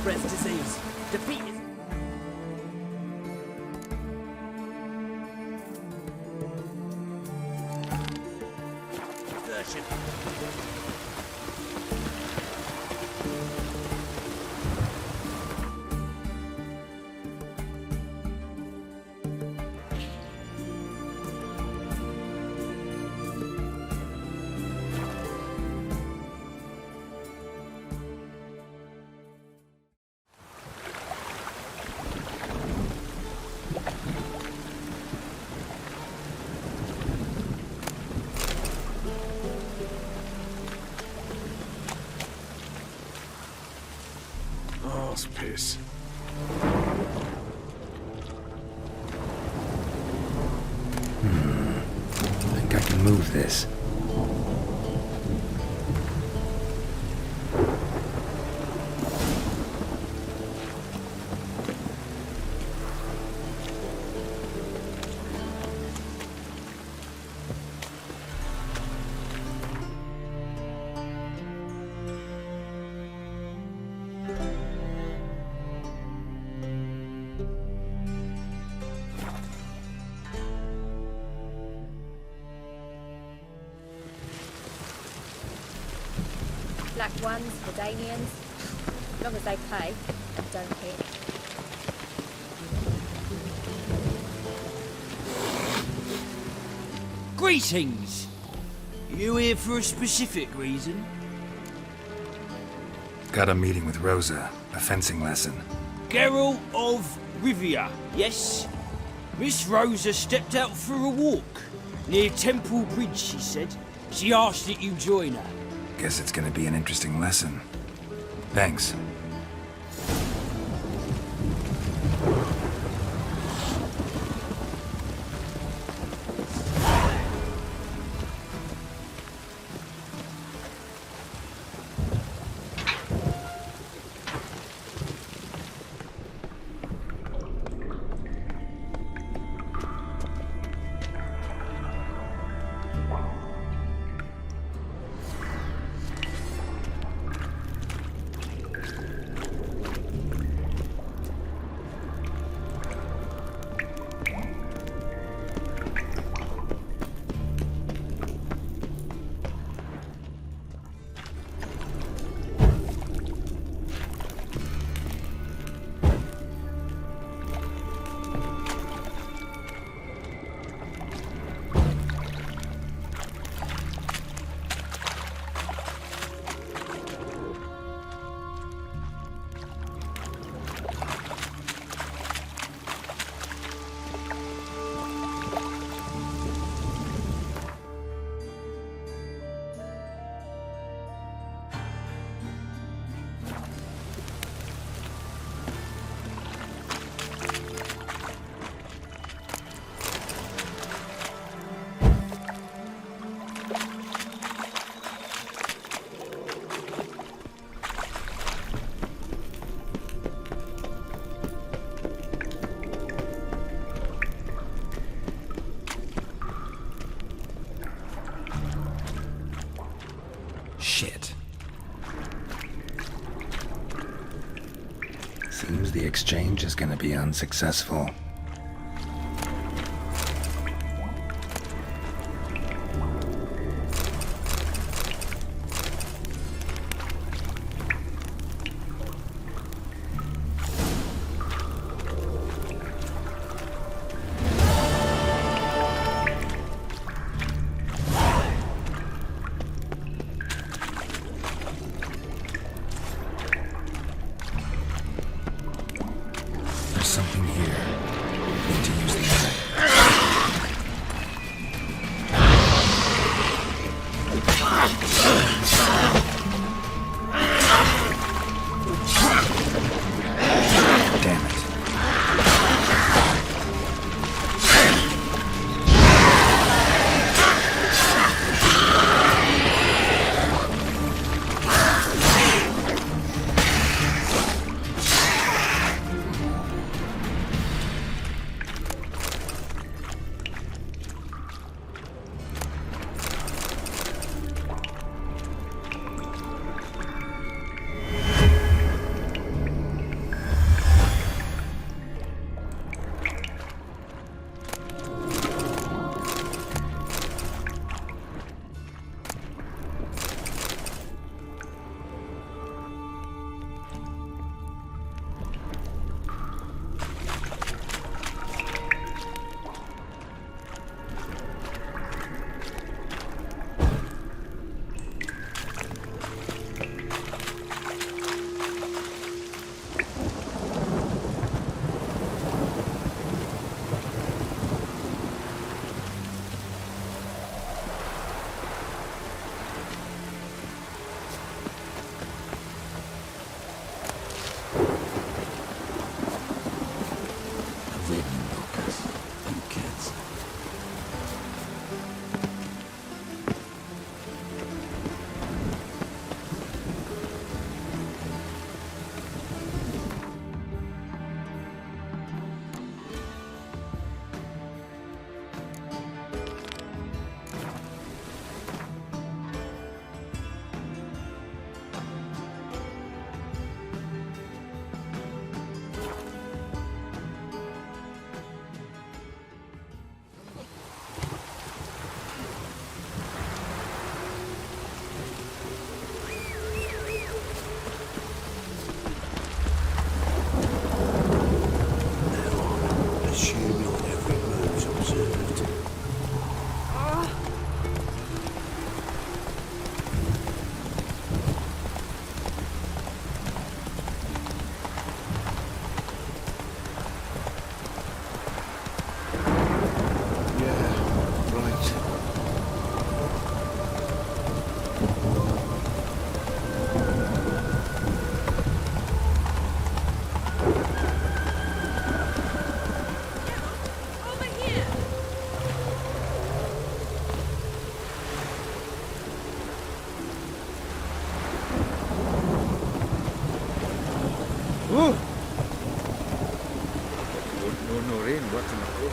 spreads disease. Defeat is... Version. Piss. I think I can move this. Black ones, Verdanians. As long as they pay, don't hit. Greetings! You here for a specific reason? Got a meeting with Rosa, a fencing lesson. Geralt of Rivia, yes? Miss Rosa stepped out for a walk. Near Temple Bridge, she said. She asked that you join her. Guess it's gonna be an interesting lesson. Thanks. Shit. Seems the exchange is gonna be unsuccessful. Something here.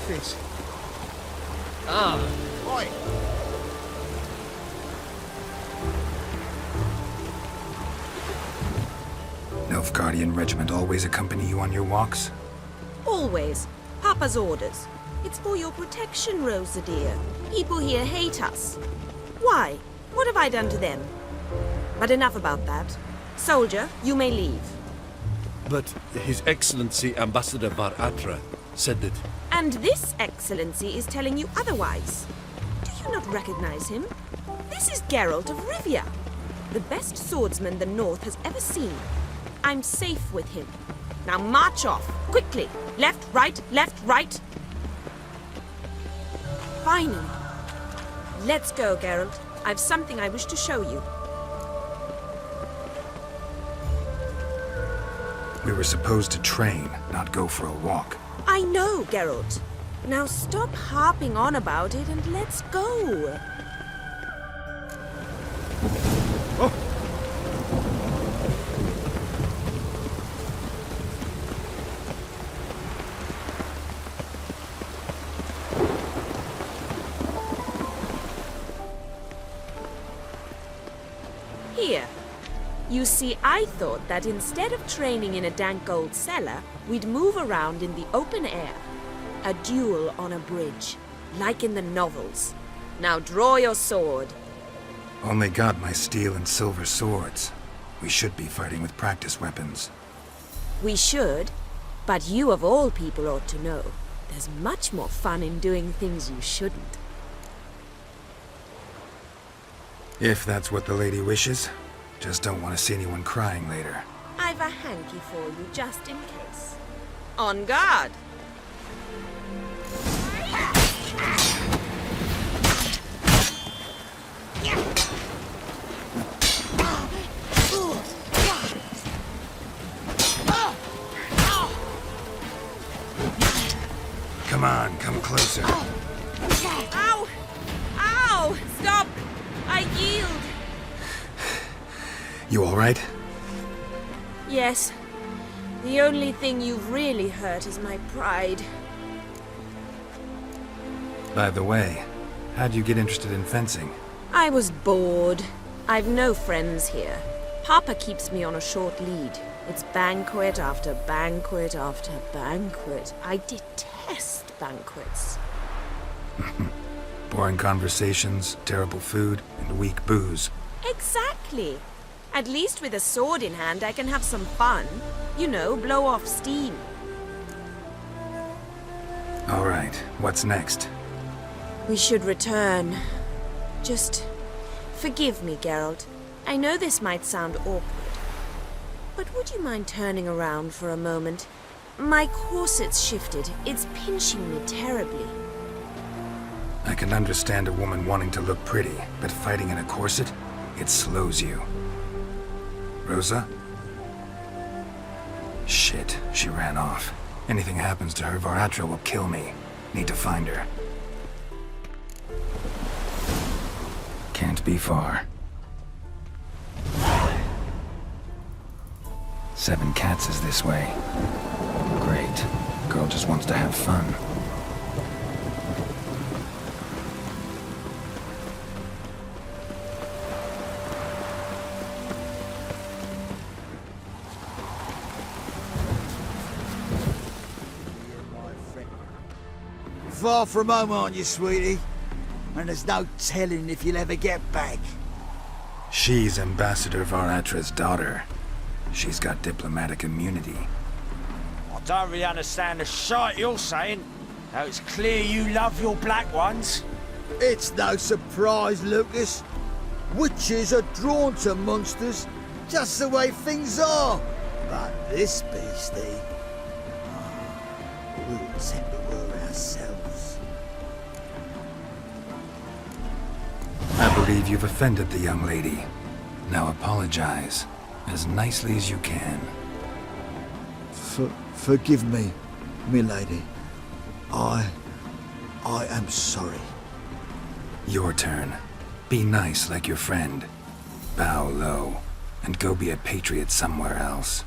this. Ah, Oi! Nilfgaardian regiment always accompany you on your walks? Always. Papa's orders. It's for your protection, Rosa dear. People here hate us. Why? What have I done to them? But enough about that. Soldier, you may leave. But His Excellency Ambassador Var Atra said that... And this excellency is telling you otherwise. Do you not recognize him? This is Geralt of Rivia, the best swordsman the North has ever seen. I'm safe with him. Now march off, quickly. Left, right, left, right. Finally. Let's go, Geralt. I've something I wish to show you. We were supposed to train, not go for a walk. I know, Geralt. Now stop harping on about it and let's go. Here. You see, I thought that instead of training in a dank old cellar, we'd move around in the open air. A duel on a bridge, like in the novels. Now draw your sword. Only got my steel and silver swords. We should be fighting with practice weapons. We should, but you of all people ought to know. There's much more fun in doing things you shouldn't. If that's what the lady wishes. Just don't want to see anyone crying later. I've a hanky for you, just in case. On guard! Come on, come closer. Ow! Ow! Stop! I yield! You all right? Yes. The only thing you've really hurt is my pride. By the way, how'd you get interested in fencing? I was bored. I've no friends here. Papa keeps me on a short lead. It's banquet after banquet after banquet. I detest banquets. Boring conversations, terrible food, and weak booze. Exactly. At least with a sword in hand, I can have some fun. You know, blow off steam. All right, what's next? We should return. Just forgive me, Geralt. I know this might sound awkward. But would you mind turning around for a moment? My corset's shifted. It's pinching me terribly. I can understand a woman wanting to look pretty, but fighting in a corset, it slows you. Rosa? Shit, she ran off. Anything happens to her, Var Atra will kill me. Need to find her. Can't be far. 7 Cats is this way. Great. Girl just wants to have fun. Far from home, aren't you, sweetie? And there's no telling if you'll ever get back. She's Ambassador Var Atra's daughter. She's got diplomatic immunity. I don't really understand the shite you're saying. Now it's clear you love your black ones. It's no surprise, Lucas. Witches are drawn to monsters, just the way things are. But this beastie... we wouldn't send the word ourselves. I believe you've offended the young lady. Now apologize, as nicely as you can. Forgive me, milady. I am sorry. Your turn. Be nice like your friend. Bow low, and go be a patriot somewhere else.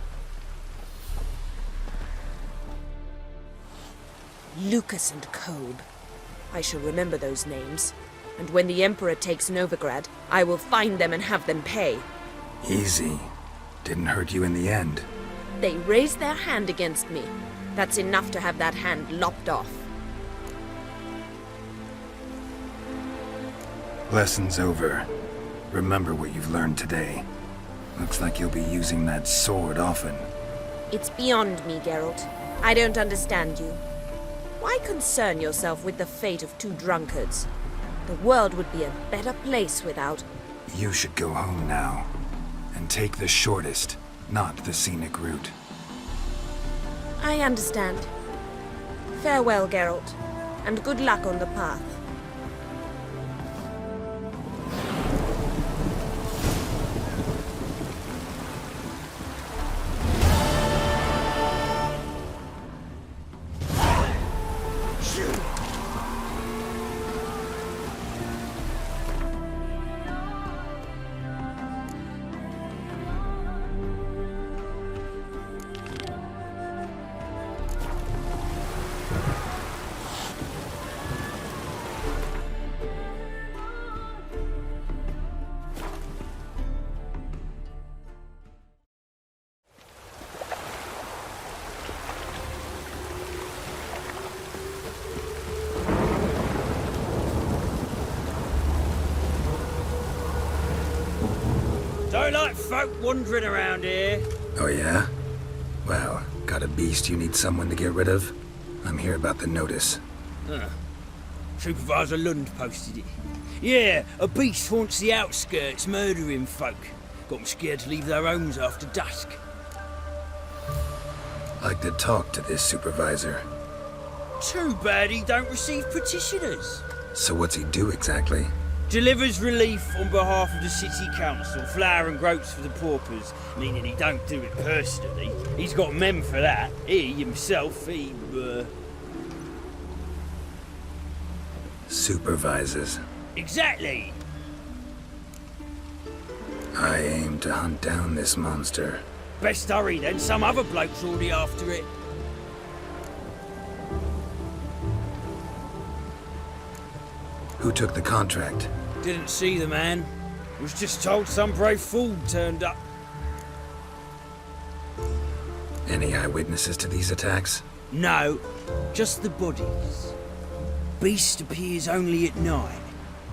Lucas and Kobe. I shall remember those names. And when the Emperor takes Novigrad, I will find them and have them pay. Easy. Didn't hurt you in the end. They raised their hand against me. That's enough to have that hand lopped off. Lesson's over. Remember what you've learned today. Looks like you'll be using that sword often. It's beyond me, Geralt. I don't understand you. Why concern yourself with the fate of two drunkards? The world would be a better place without... You should go home now. And take the shortest, not the scenic route. I understand. Farewell, Geralt. And good luck on the path. Don't like folk wandering around here. Oh yeah? Well, got a beast you need someone to get rid of? I'm here about the notice. Supervisor Lund posted it. Yeah, a beast haunts the outskirts, murdering folk. Got them scared to leave their homes after dusk. Like to talk to this supervisor. Too bad he don't receive petitioners. So what's he do exactly? Delivers relief on behalf of the city council, flour and groats for the paupers, meaning he don't do it personally. He's got men for that. He himself, Supervises. Exactly. I aim to hunt down this monster. Best hurry then, some other bloke's already after it. Who took the contract? Didn't see the man. Was just told some brave fool turned up. Any eyewitnesses to these attacks? No, just the bodies. Beast appears only at night.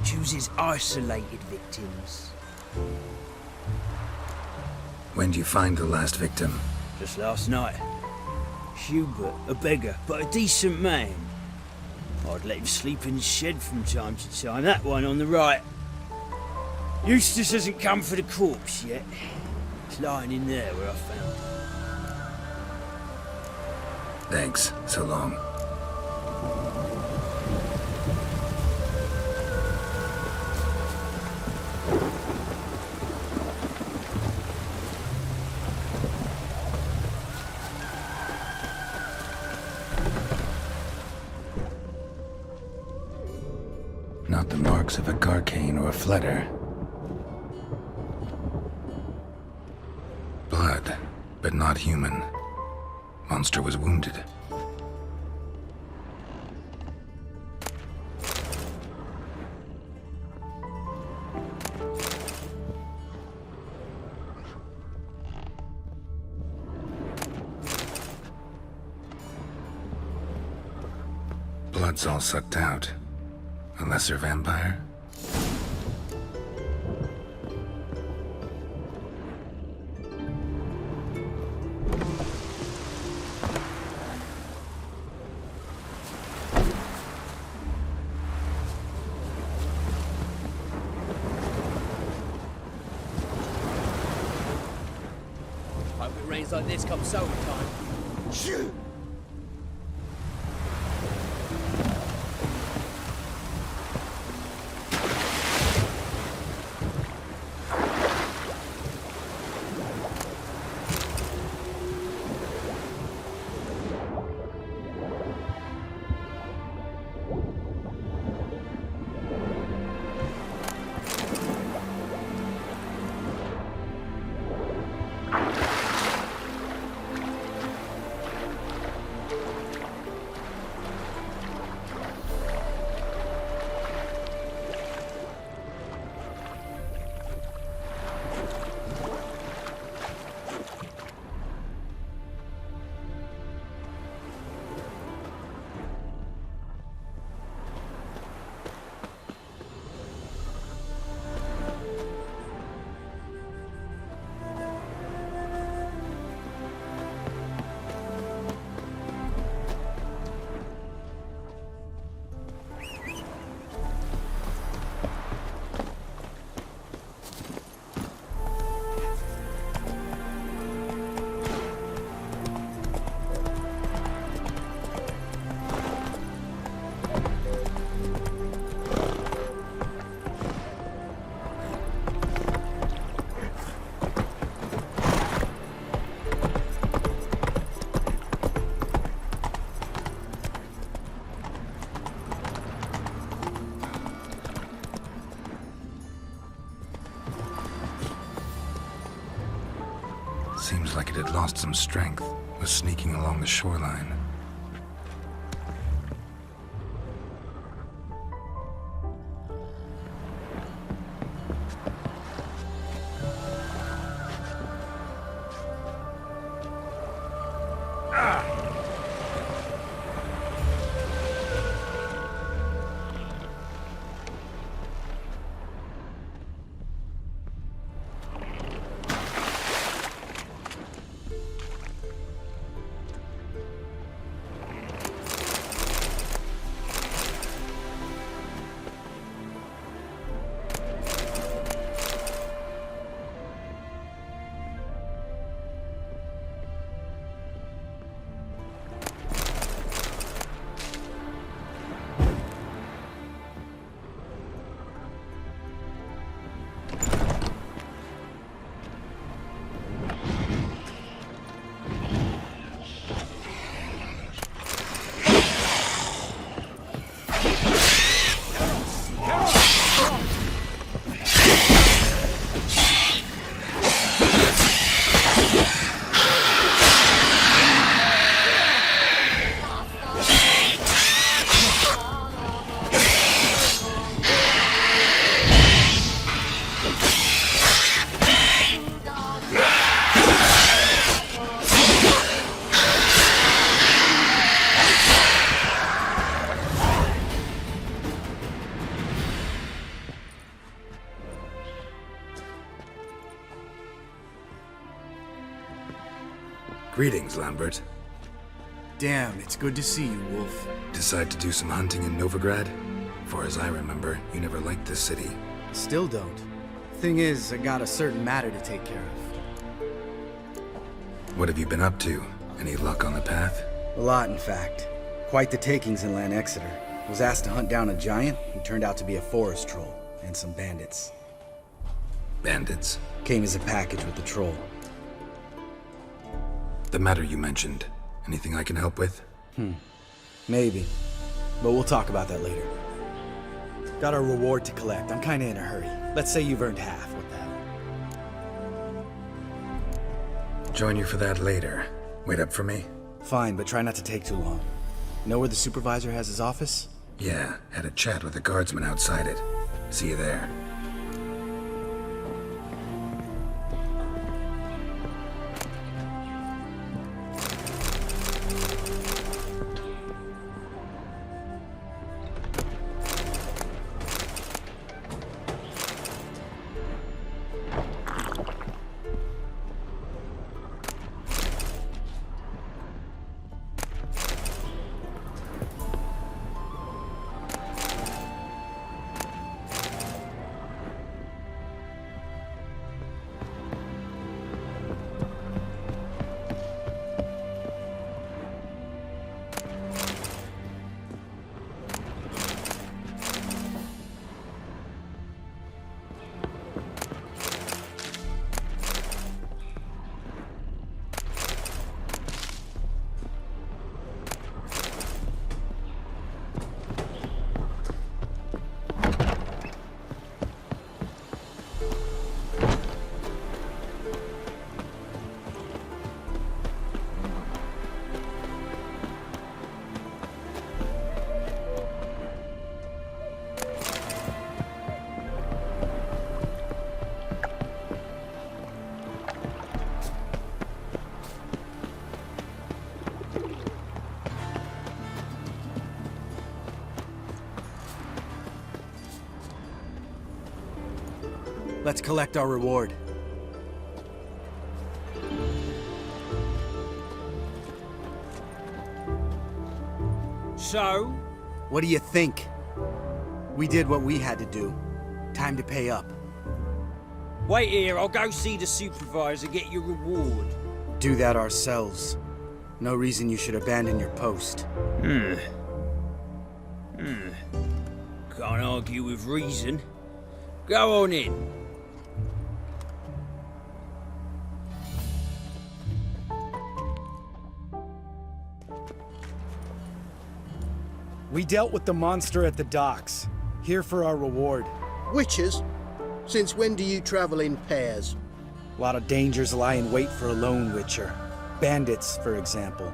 Chooses isolated victims. When did you find the last victim? Just last night. Hubert, a beggar, but a decent man. I'd let him sleep in the shed from time to time. That one on the right. Eustace hasn't come for the corpse yet. It's lying in there where I found it. Thanks. So long. Not the marks of a Garcane or a Fletter. Blood, but not human. Monster was wounded. Blood's all sucked out. A lesser vampire? Hope it rains like this come sowing time. Shoot! Seems like it had lost some strength, was sneaking along the shoreline. Greetings, Lambert. Damn, it's good to see you, Wolf. Decide to do some hunting in Novigrad? Far as I remember, you never liked this city. Still don't. Thing is, I got a certain matter to take care of. What have you been up to? Any luck on the path? A lot, in fact. Quite the takings in Lan Exeter. Was asked to hunt down a giant, who turned out to be a forest troll, and some bandits. Bandits? Came as a package with the troll. The matter you mentioned. Anything I can help with? Maybe. But we'll talk about that later. Got our reward to collect. I'm kinda in a hurry. Let's say you've earned half. What the hell? Join you for that later. Wait up for me? Fine, but try not to take too long. Know where the supervisor has his office? Yeah, had a chat with the guardsman outside it. See you there. Let's collect our reward. So? What do you think? We did what we had to do. Time to pay up. Wait here, I'll go see the supervisor, get your reward. Do that ourselves. No reason you should abandon your post. Can't argue with reason. Go on in. We dealt with the monster at the docks. Here for our reward. Witches? Since when do you travel in pairs? A lot of dangers lie in wait for a lone witcher. Bandits, for example.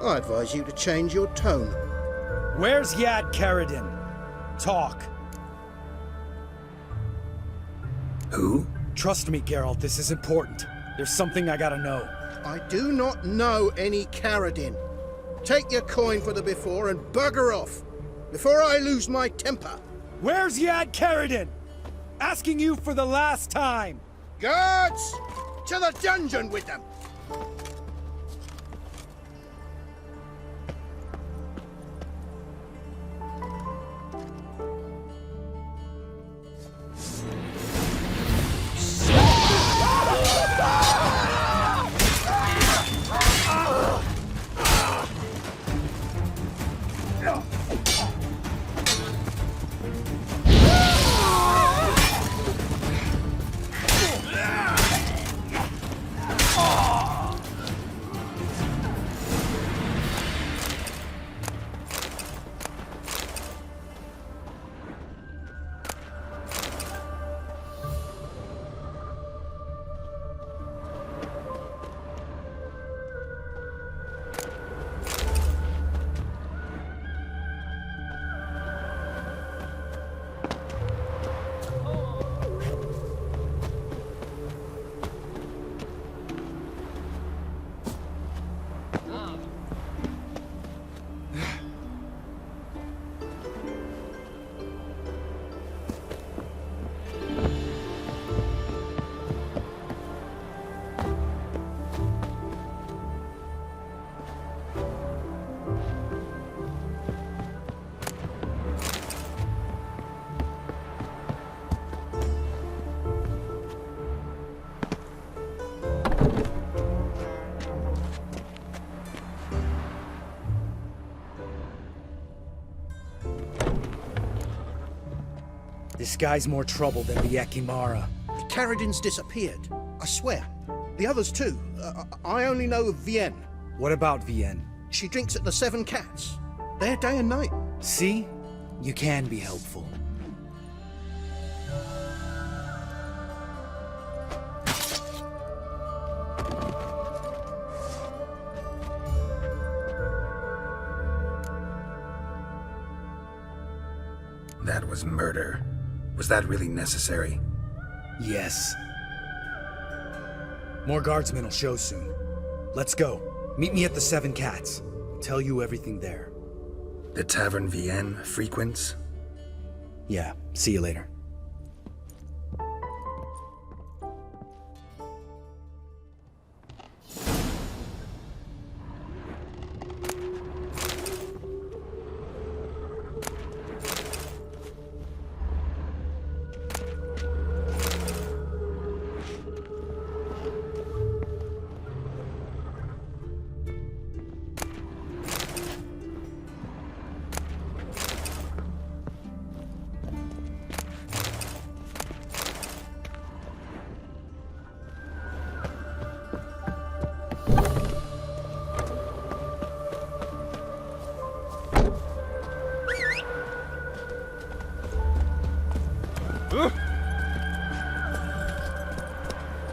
I advise you to change your tone. Where's Yad Karadin? Talk. Who? Trust me, Geralt, this is important. There's something I gotta know. I do not know any Karadin. Take your coin for the before and bugger off, before I lose my temper. Where's Yad Karadin? Asking you for the last time. Guards! To the dungeon with them! This guy's more trouble than the Ekimara. Karadin's disappeared, I swear. The others too. I only know of Vienne. What about Vienne? She drinks at the Seven Cats. There day and night. See? You can be helpful. That was murder. Was that really necessary? Yes. More guardsmen will show soon. Let's go. Meet me at the Seven Cats. Tell you everything there. The Tavern Vienne frequents? Yeah, see you later.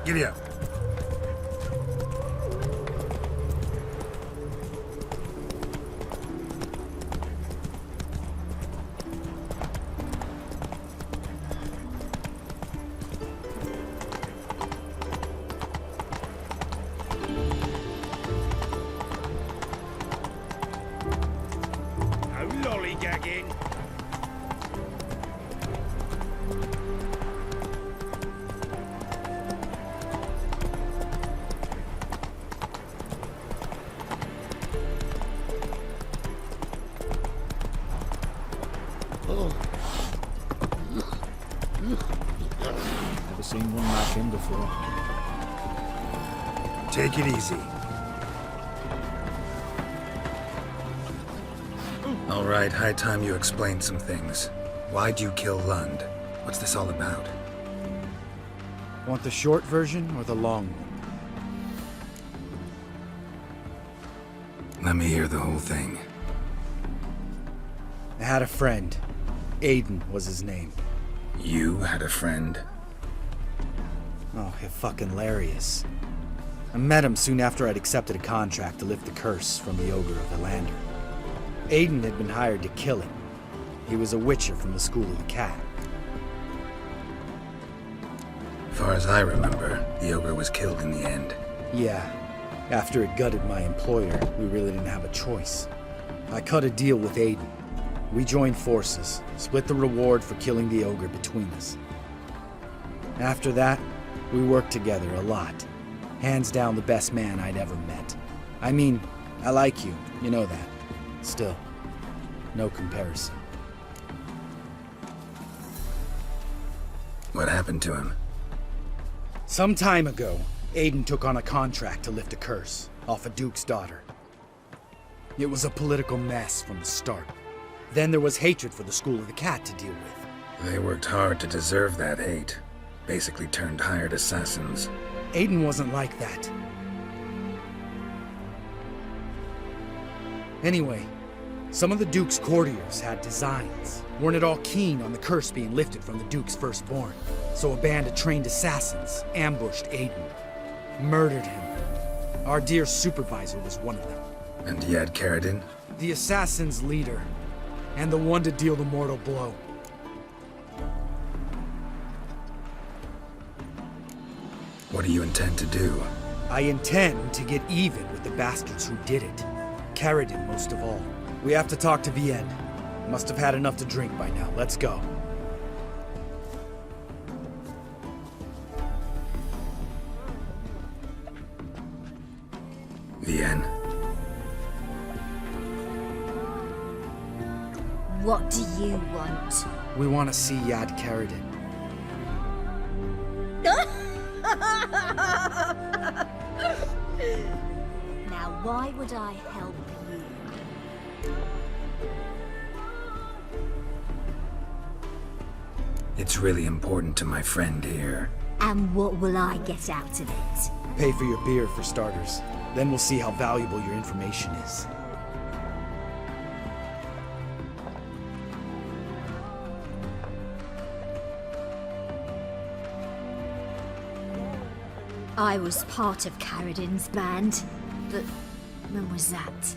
Giddy up. No lollygagging. Never seen one like him before. Take it easy. All right, high time you explain some things. Why'd you kill Lund? What's this all about? Want the short version or the long one? Let me hear the whole thing. I had a friend. Aiden was his name. You had a friend? Oh, fucking hilarious. I met him soon after I'd accepted a contract to lift the curse from the ogre of Lambert. Aiden had been hired to kill him. He was a witcher from the School of the Cat. Far as I remember, the ogre was killed in the end. Yeah. After it gutted my employer, we really didn't have a choice. I cut a deal with Aiden. We joined forces, split the reward for killing the ogre between us. After that, we worked together a lot. Hands down the best man I'd ever met. I mean, I like you, you know that. Still, no comparison. What happened to him? Some time ago, Aiden took on a contract to lift a curse off a duke's daughter. It was a political mess from the start. Then there was hatred for the School of the Cat to deal with. They worked hard to deserve that hate. Basically turned hired assassins. Aiden wasn't like that. Anyway, some of the Duke's courtiers had designs. Weren't at all keen on the curse being lifted from the Duke's firstborn. So a band of trained assassins ambushed Aiden. Murdered him. Our dear supervisor was one of them. And he had Caradin? The assassin's leader. And the one to deal the mortal blow. What do you intend to do? I intend to get even with the bastards who did it. Caradin most of all. We have to talk to Vienne. Must have had enough to drink by now. Let's go. Vienne? What do you want? We want to see Yad Caradin. Now, why would I help you? It's really important to my friend here. And what will I get out of it? Pay for your beer for starters. Then we'll see how valuable your information is. I was part of Caradin's band, but when was that?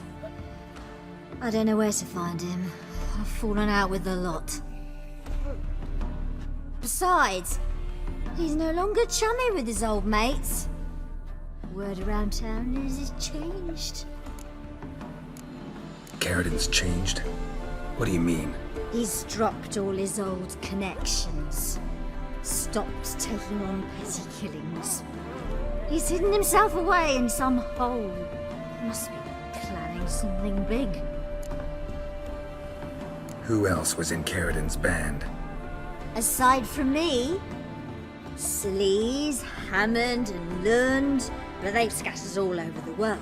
I don't know where to find him. I've fallen out with the lot. Besides, he's no longer chummy with his old mates. Word around town is he's changed. Caradin's changed? What do you mean? He's dropped all his old connections. Stopped taking on petty killings. He's hidden himself away in some hole. Must be planning something big. Who else was in Caradin's band? Aside from me, Sleaze, Hammond and Lund, but they scattered all over the world.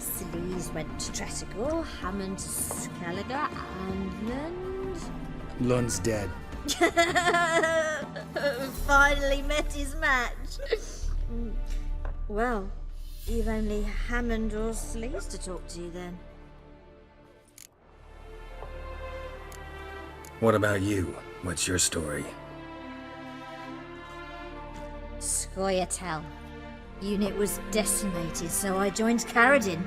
Sleaze went to Tretigor, Hammond to Skellige, and Lund... Lund's dead. Finally met his match. Well, you've only Hammond or Sleaze to talk to then. What about you? What's your story? Scoia'tael. Unit was decimated, so I joined Caradin.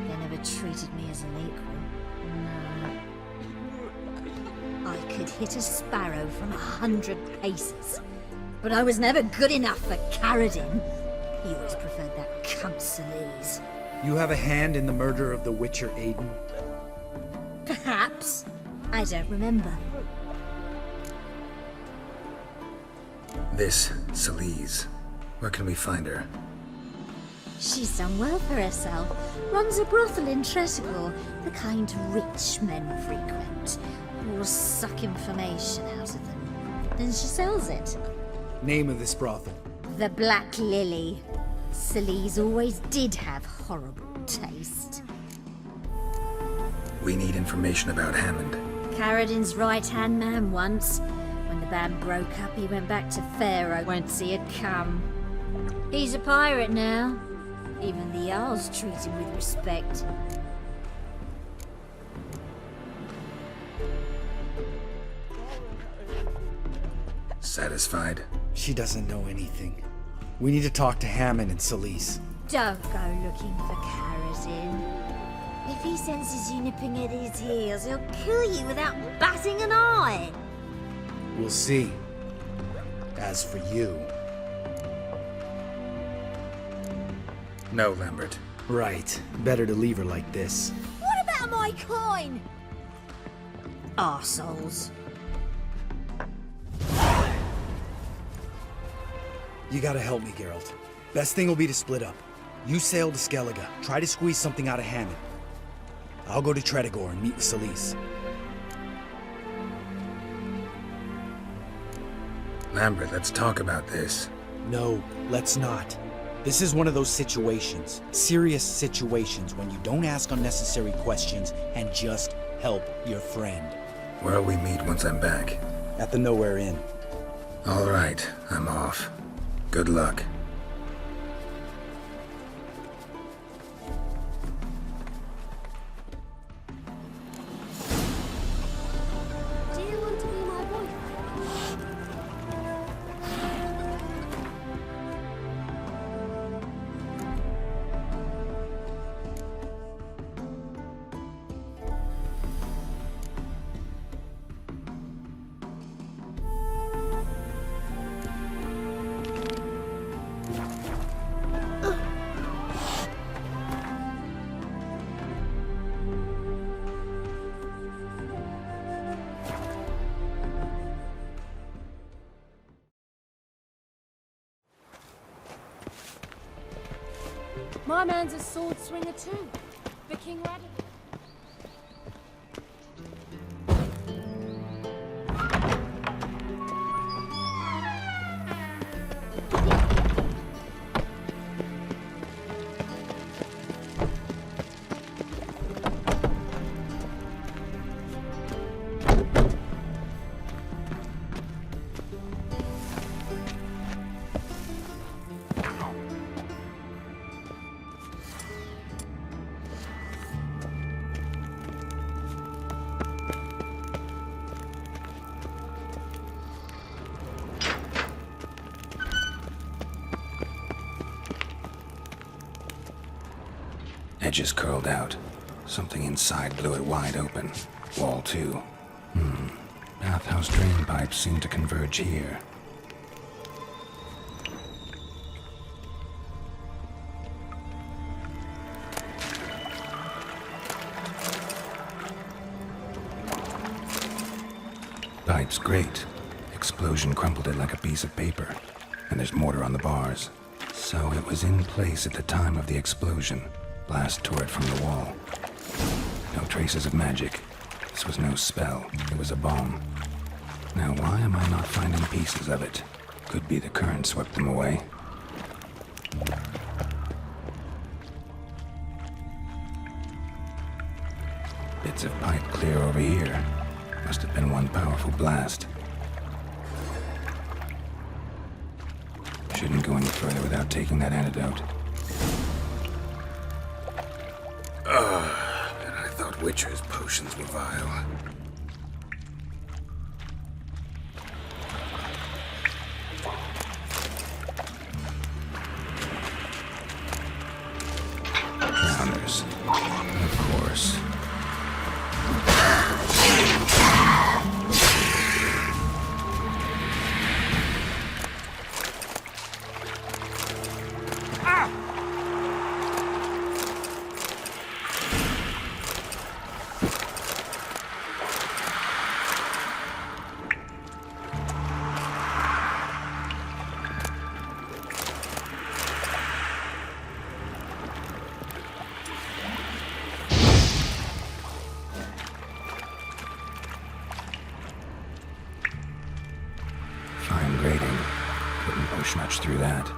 They never treated me as an equal. No. I could hit a sparrow from 100 paces, but I was never good enough for Caradin. He always preferred that cunt Sleaze. You have a hand in the murder of the Witcher Aiden? Perhaps. I don't remember. This Sleaze. Where can we find her? She's done well for herself. Runs a brothel in Tretigor, the kind rich men frequent. Or suck information out of them. Then she sells it. Name of this brothel? The Black Lily. Sleaze always did have horrible taste. We need information about Hammond. Caradin's right-hand man once. When the band broke up, he went back to Pharaoh once he had come. He's a pirate now. Even the Jarls treat him with respect. Satisfied? She doesn't know anything. We need to talk to Hammond and Celise. Don't go looking for Carradine. If he senses you nipping at his heels, he'll kill you without batting an eye. We'll see. As for you... No, Lambert. Right. Better to leave her like this. What about my coin? Arseholes. You gotta help me, Geralt. Best thing will be to split up. You sail to Skellige. Try to squeeze something out of Hammond. I'll go to Tredegor and meet with Celise. Lambert, let's talk about this. No, let's not. This is one of those situations, serious situations, when you don't ask unnecessary questions and just help your friend. Where'll we meet once I'm back? At the Nowhere Inn. All right, I'm off. Good luck. Do you want to be my boyfriend? My man's a sword swinger too. The King Radical. Edges curled out. Something inside blew it wide open. Wall too. Bathhouse drain pipes seem to converge here. Pipes great. Explosion crumpled it like a piece of paper. And there's mortar on the bars. So it was in place at the time of the explosion. Blast tore it from the wall. No traces of magic. This was no spell. It was a bomb. Now why am I not finding pieces of it? Could be the current swept them away. Bits of pipe clear over here. Must have been one powerful blast. Shouldn't go any further without taking that antidote. And I thought Witcher's potions were vile. Drowners. Of course. Fine grating. Couldn't push much through that.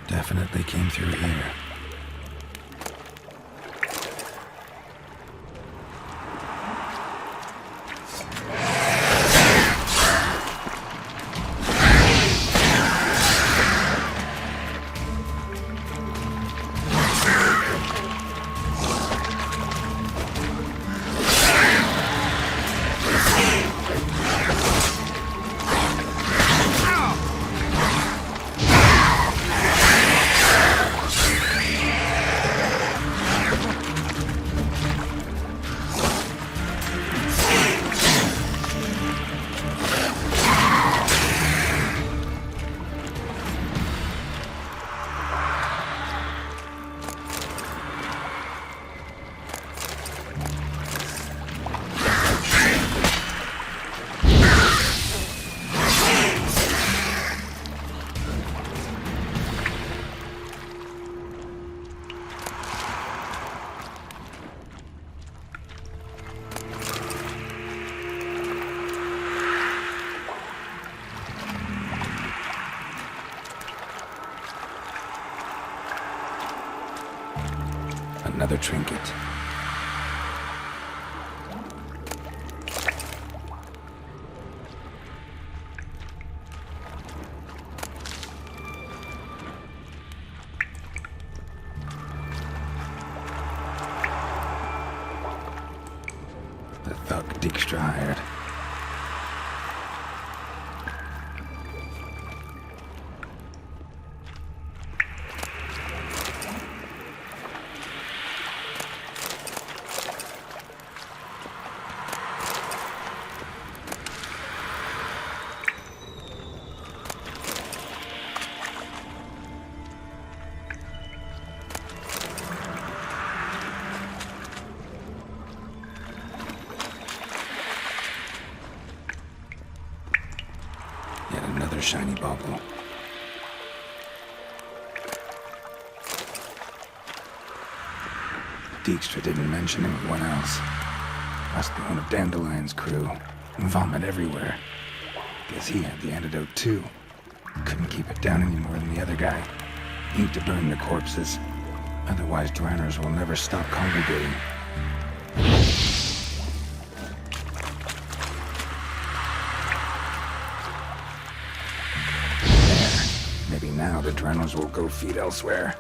Definitely came through here. Another trinket. The thug Dijkstra hired. Yet another shiny bauble. Dijkstra didn't mention anyone else. Must be one of Dandelion's crew. Vomit everywhere. Guess he had the antidote too. Couldn't keep it down any more than the other guy. Need to burn the corpses. Otherwise, drowners will never stop congregating. Maybe now the drowners will go feed elsewhere.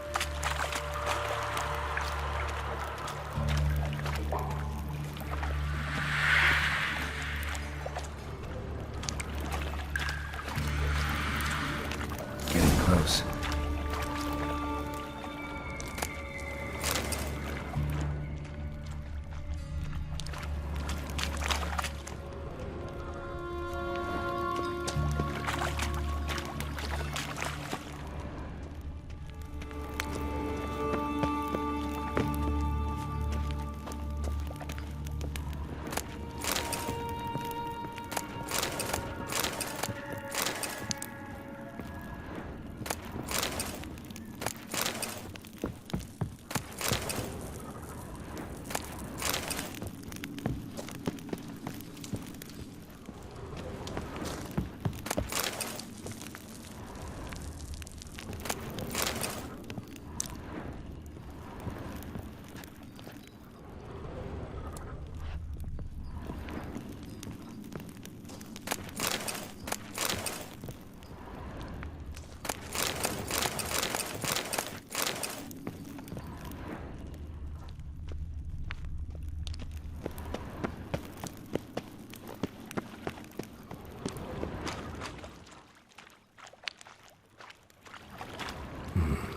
Getting close.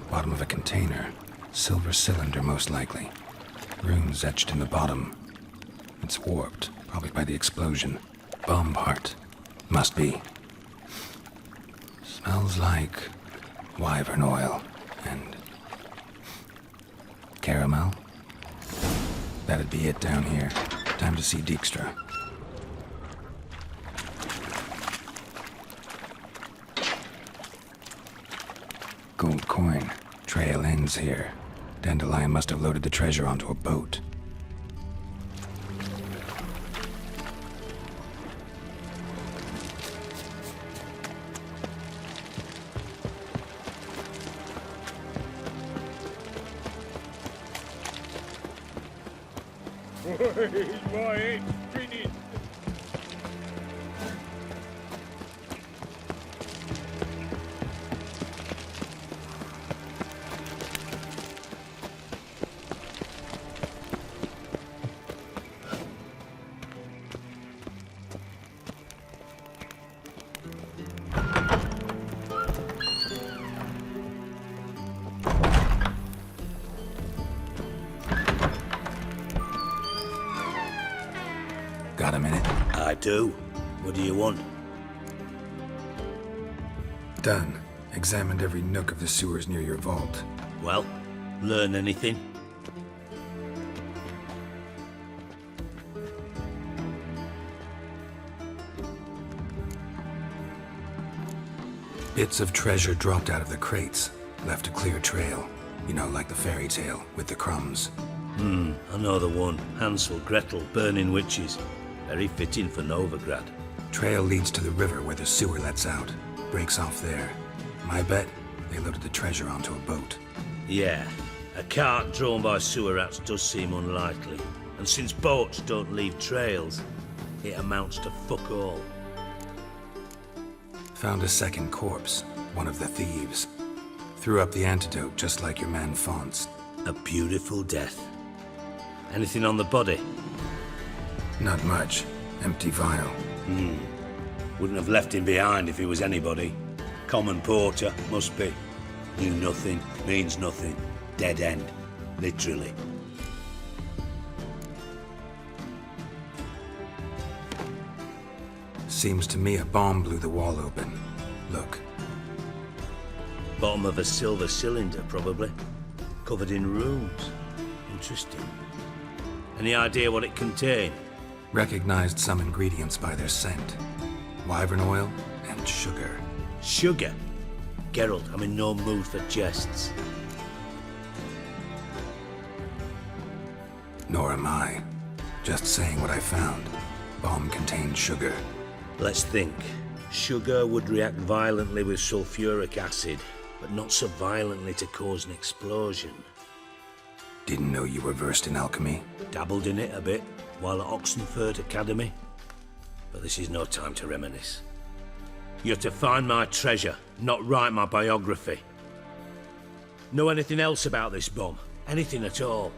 Bottom of a container. Silver cylinder, most likely. Runes etched in the bottom. It's warped, probably by the explosion. Bomb part. Must be. Smells like wyvern oil and caramel. That'd be it down here. Time to see Dijkstra. Gold coin. Trail ends here. Dandelion must have loaded the treasure onto a boat. Got a minute? I do. What do you want? Done. Examined every nook of the sewers near your vault. Well, learn anything? Bits of treasure dropped out of the crates. Left a clear trail. You know, like the fairy tale, with the crumbs. I know the one. Hansel, Gretel, burning witches. Very fitting for Novigrad. Trail leads to the river where the sewer lets out. Breaks off there. My bet, they loaded the treasure onto a boat. Yeah, A cart drawn by sewer rats does seem unlikely, and since boats don't leave trails, it amounts to fuck all. Found a second corpse, one of the thieves. Threw up the antidote just like your man Fonts. A beautiful death. Anything on the body? Not much. Empty vial. Wouldn't have left him behind if he was anybody. Common porter, must be. Knew nothing, means nothing. Dead end. Literally. Seems to me a bomb blew the wall open. Look. Bottom of a silver cylinder, probably. Covered in runes. Interesting. Any idea what it contained? Recognized some ingredients by their scent. Wyvern oil and sugar. Sugar? Geralt, I'm in no mood for jests. Nor am I. Just saying what I found. Bomb contained sugar. Let's think. Sugar would react violently with sulfuric acid, but not so violently to cause an explosion. Didn't know you were versed in alchemy. Dabbled in it a bit while at Oxenford Academy. But this is no time to reminisce. You're to find my treasure, not write my biography. Know anything else about this bomb? Anything at all?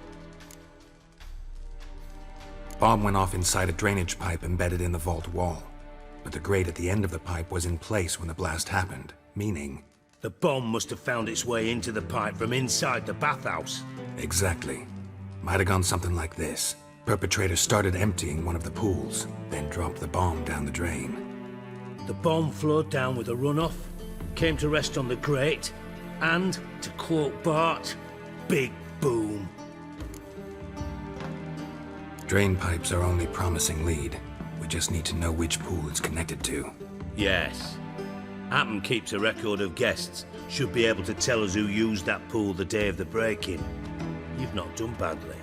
Bomb went off inside a drainage pipe embedded in the vault wall. But the grate at the end of the pipe was in place when the blast happened, meaning... The bomb must have found its way into the pipe from inside the bathhouse. Exactly. Might have gone something like this. Perpetrator started emptying one of the pools, then dropped the bomb down the drain. The bomb flowed down with a runoff, came to rest on the grate, and, to quote Bart, big boom. Drain pipes are only promising lead. We just need to know which pool it's connected to. Yes. Happen keeps a record of guests. Should be able to tell us who used that pool the day of the break-in. You've not done badly.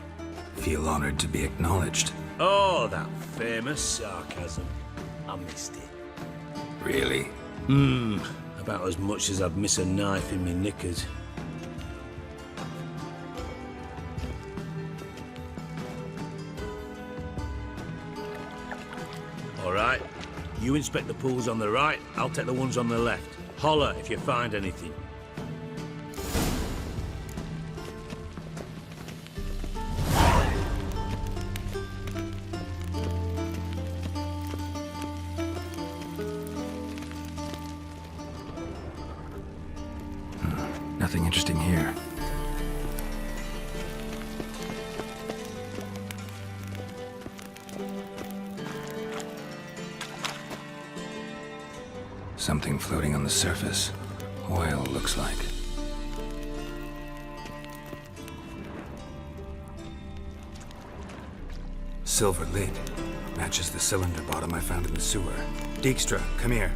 Feel honored to be acknowledged. Oh, that famous sarcasm. I missed it. Really? About as much as I'd miss a knife in me knickers. All right. You inspect the pools on the right, I'll take the ones on the left. Holler if you find anything. Nothing interesting here. Something floating on the surface. Oil, looks like. Silver lid. Matches the cylinder bottom I found in the sewer. Dijkstra, come here.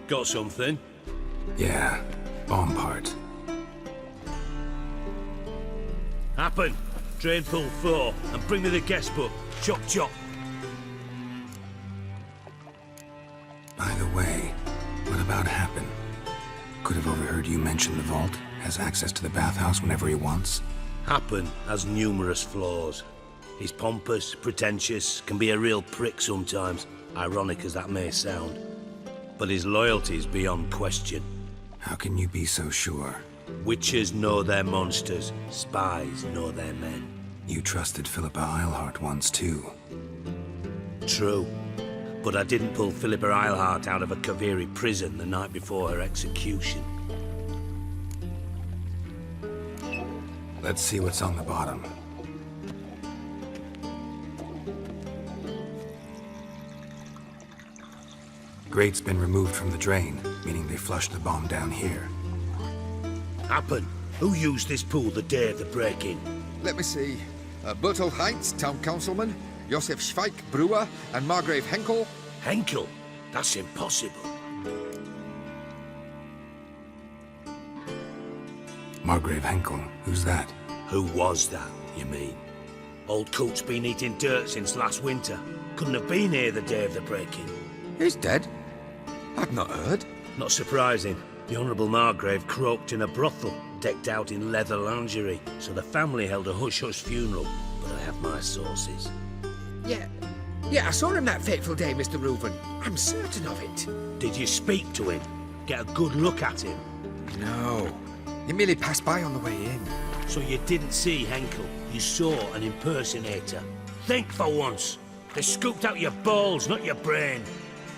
Got something? Yeah, bomb part. Happen. Drain pool 4, and bring me the guest book. Chop chop. By the way, what about Happen? Could have overheard you mention the vault. Has access to the bathhouse whenever he wants. Happen has numerous flaws. He's pompous, pretentious, can be a real prick sometimes, ironic as that may sound. But his loyalty is beyond question. How can you be so sure? Witches know their monsters, spies know their men. You trusted Philippa Eilhart once too. True. But I didn't pull Philippa Eilhart out of a Kaviri prison the night before her execution. Let's see what's on the bottom. Grate's been removed from the drain, meaning they flushed the bomb down here. Happen. Who used this pool the day of the break-in? Let me see. Bertel Heinz, town councilman, Josef Schweik, brewer, and Margrave Henkel. Henkel? That's impossible. Margrave Henkel? Who's that? Who was that, you mean? Old coot's been eating dirt since last winter. Couldn't have been here the day of the break-in. He's dead. I I'd not heard. Not surprising. The Honourable Margrave croaked in a brothel, decked out in leather lingerie, so the family held a hush-hush funeral, but I have my sources. Yeah, I saw him that fateful day, Mr. Reuven. I'm certain of it. Did you speak to him? Get a good look at him? No. He merely passed by on the way in. So you didn't see Henkel? You saw an impersonator? Think for once! They scooped out your balls, not your brain!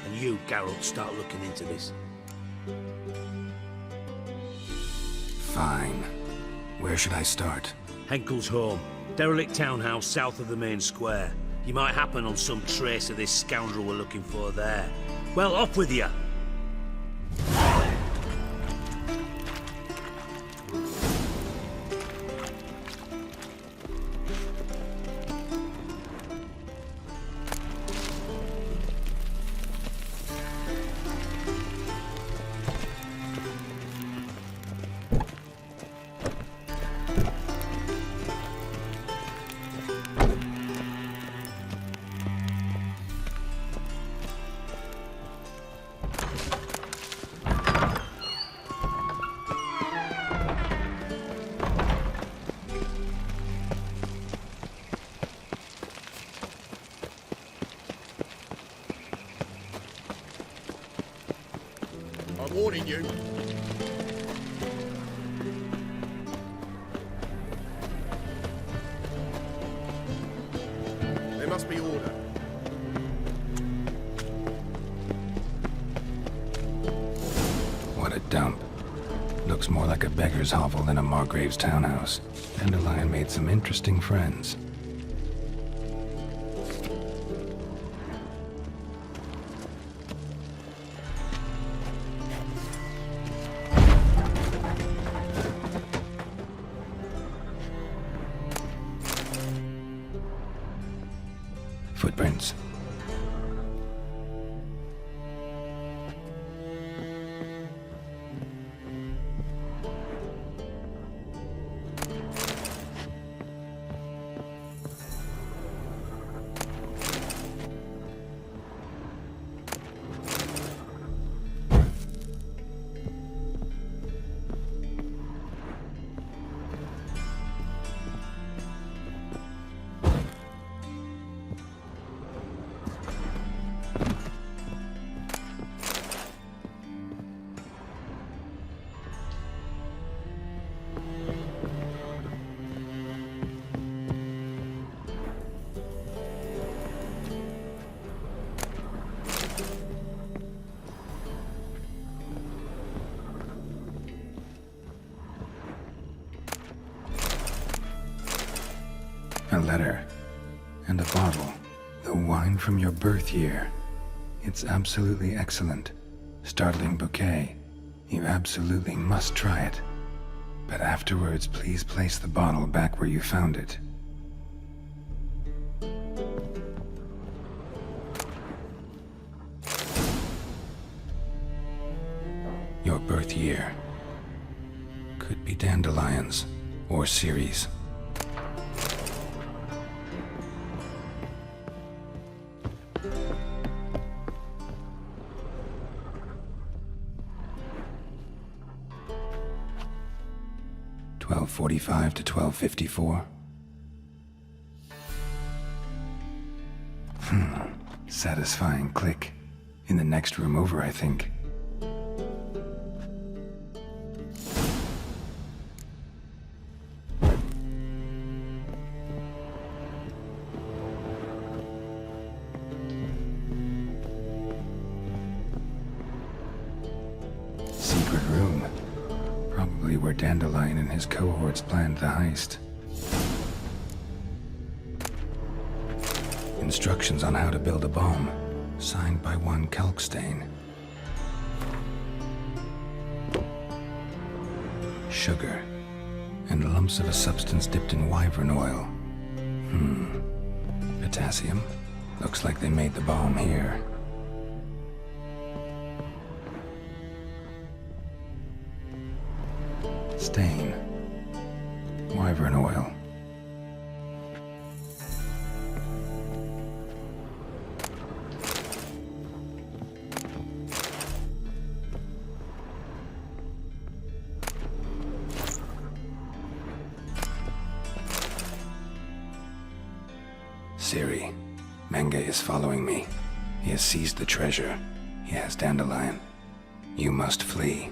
And you, Geralt, start looking into this. Fine. Where should I start? Henkel's home. Derelict townhouse south of the main square. You might happen on some trace of this scoundrel we're looking for there. Well, off with you! I'm warning you. There must be order. What a dump. Looks more like a beggar's hovel than a Margrave's townhouse. Dandelion made some interesting friends. Footprints. A letter. And a bottle. The wine from your birth year. It's absolutely excellent. Startling bouquet. You absolutely must try it. But afterwards, please place the bottle back where you found it. Your birth year. Could be dandelions. Or Ciri's. .45 to 12:54. Satisfying click. In the next room over, I think. Secret room. Probably where Dandelion and his cohorts planned the heist. Instructions on how to build a bomb, signed by one Kalkstain. Sugar, and lumps of a substance dipped in wyvern oil. Potassium. Looks like they made the bomb here. Stain. Wyvern oil. Ciri, Menge is following me. He has seized the treasure. He has Dandelion. You must flee.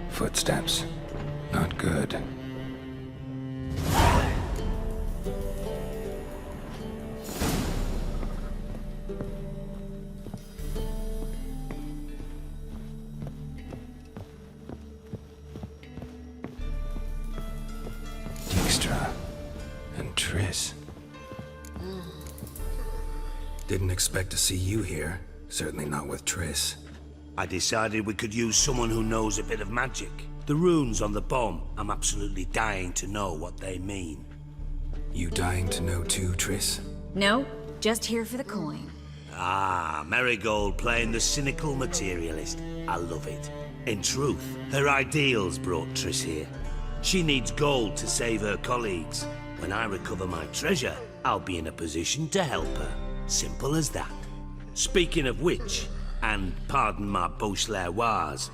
Footsteps. Not good. And Triss. Didn't expect to see you here. Certainly not with Triss. I decided we could use someone who knows a bit of magic. The runes on the bomb, I'm absolutely dying to know what they mean. You dying to know too, Triss? No, just here for the coin. Ah, Marigold playing the cynical materialist. I love it. In truth, her ideals brought Triss here. She needs gold to save her colleagues. When I recover my treasure, I'll be in a position to help her. Simple as that. Speaking of which, and pardon my Beauclervoise,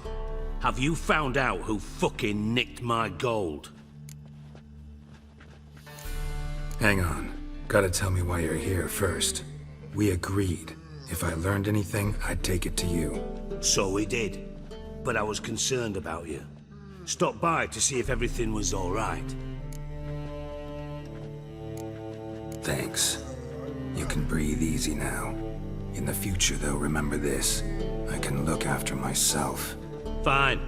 have you found out who fucking nicked my gold? Hang on. Gotta tell me why you're here first. We agreed. If I learned anything, I'd take it to you. So we did. But I was concerned about you. Stopped by to see if everything was all right. Thanks. You can breathe easy now. In the future, though, remember this. I can look after myself. Fine.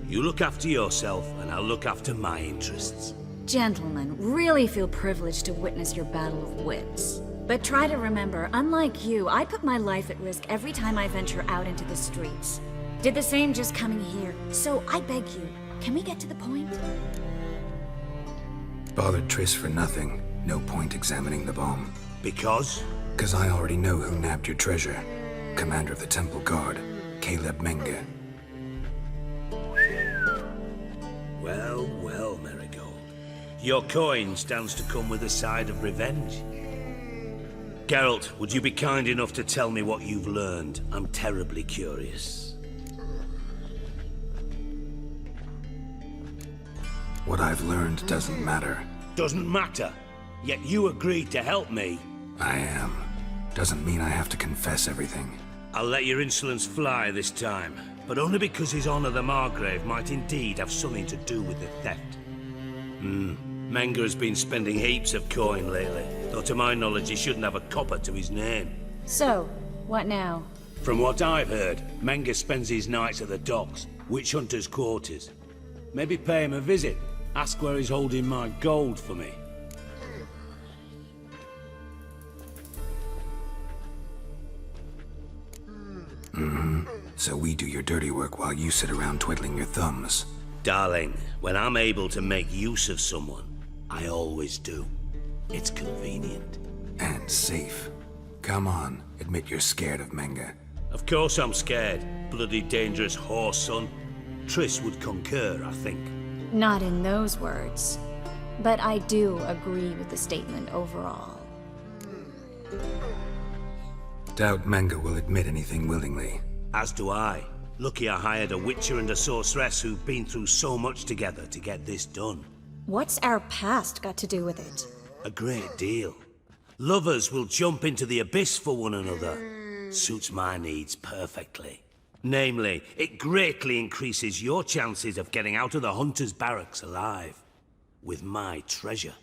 You look after yourself, and I'll look after my interests. Gentlemen, really feel privileged to witness your battle of wits. But try to remember, unlike you, I put my life at risk every time I venture out into the streets. Did the same just coming here. So I beg you, can we get to the point? Bothered Triss for nothing. No point examining the bomb. Because? Because I already know who nabbed your treasure. Commander of the Temple Guard, Caleb Menge. Well, well, Marigold. Your coin stands to come with a side of revenge. Geralt, would you be kind enough to tell me what you've learned? I'm terribly curious. What I've learned doesn't matter. Doesn't matter? Yet you agreed to help me. I am. Doesn't mean I have to confess everything. I'll let your insolence fly this time, but only because His Honor the Margrave might indeed have something to do with the theft. Menge has been spending heaps of coin lately, though to my knowledge he shouldn't have a copper to his name. So, what now? From what I've heard, Menge spends his nights at the docks, witch hunters' quarters. Maybe pay him a visit, ask where he's holding my gold for me. So we do your dirty work while you sit around twiddling your thumbs. Darling, when I'm able to make use of someone, I always do. It's convenient. And safe. Come on, admit you're scared of Menge. Of course I'm scared. Bloody dangerous horse, son. Triss would concur, I think. Not in those words. But I do agree with the statement overall. Doubt Menge will admit anything willingly. As do I. Lucky I hired a witcher and a sorceress who've been through so much together to get this done. What's our past got to do with it? A great deal. Lovers will jump into the abyss for one another. Suits my needs perfectly. Namely, it greatly increases your chances of getting out of the hunter's barracks alive. With my treasure.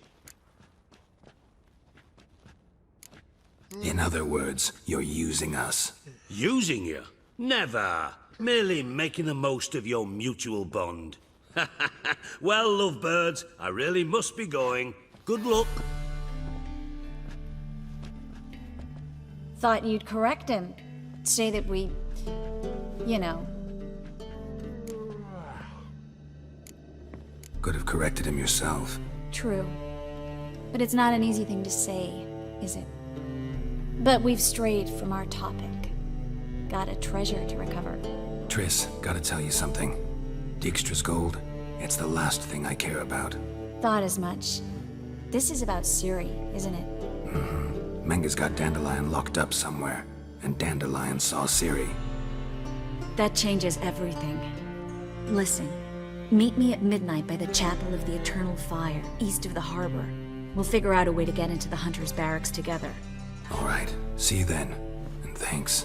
In other words, you're using us. Using you? Never. Merely making the most of your mutual bond. Well, lovebirds, I really must be going. Good luck. Thought you'd correct him. Say that we... you know. Could have corrected him yourself. True. But it's not an easy thing to say, is it? But we've strayed from our topic. Got a treasure to recover. Triss, gotta tell you something. Dijkstra's gold, it's the last thing I care about. Thought as much. This is about Ciri, isn't it? Menge's got Dandelion locked up somewhere, and Dandelion saw Ciri. That changes everything. Listen, meet me at midnight by the Chapel of the Eternal Fire, east of the harbor. We'll figure out a way to get into the Hunter's barracks together. All right. See you then. And thanks.